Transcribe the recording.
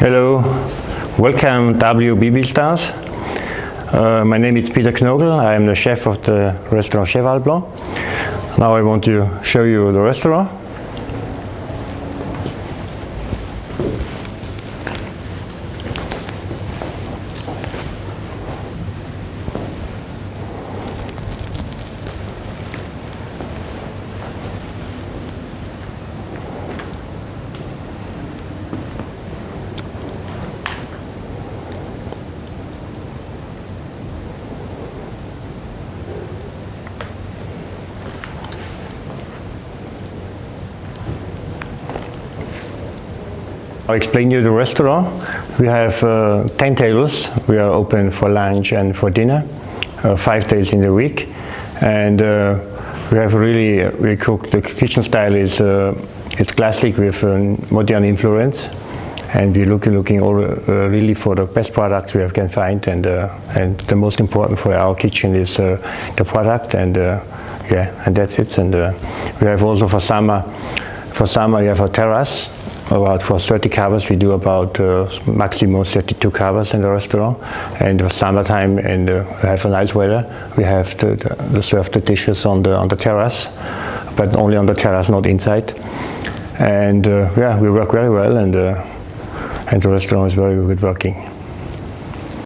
Hello, welcome WBB Stars. My name is Peter Knogl. I am the chef of the restaurant Cheval Blanc. Now I want to show you the restaurant. I'll explain you the restaurant. We have 10 tables. We are open for lunch and for dinner, 5 days in the week. And we have really cooked. The kitchen style is it's classic with modern influence. And we're looking really for the best products we can find. And the most important for our kitchen is the product. And and that's it. And we have also for summer we have a terrace. About for 30 covers, we do about maximum 32 covers in the restaurant. And for summertime, and we have a nice weather, we have to serve the dishes on the terrace, but only on the terrace, not inside. And we work very well, and the restaurant is very good working.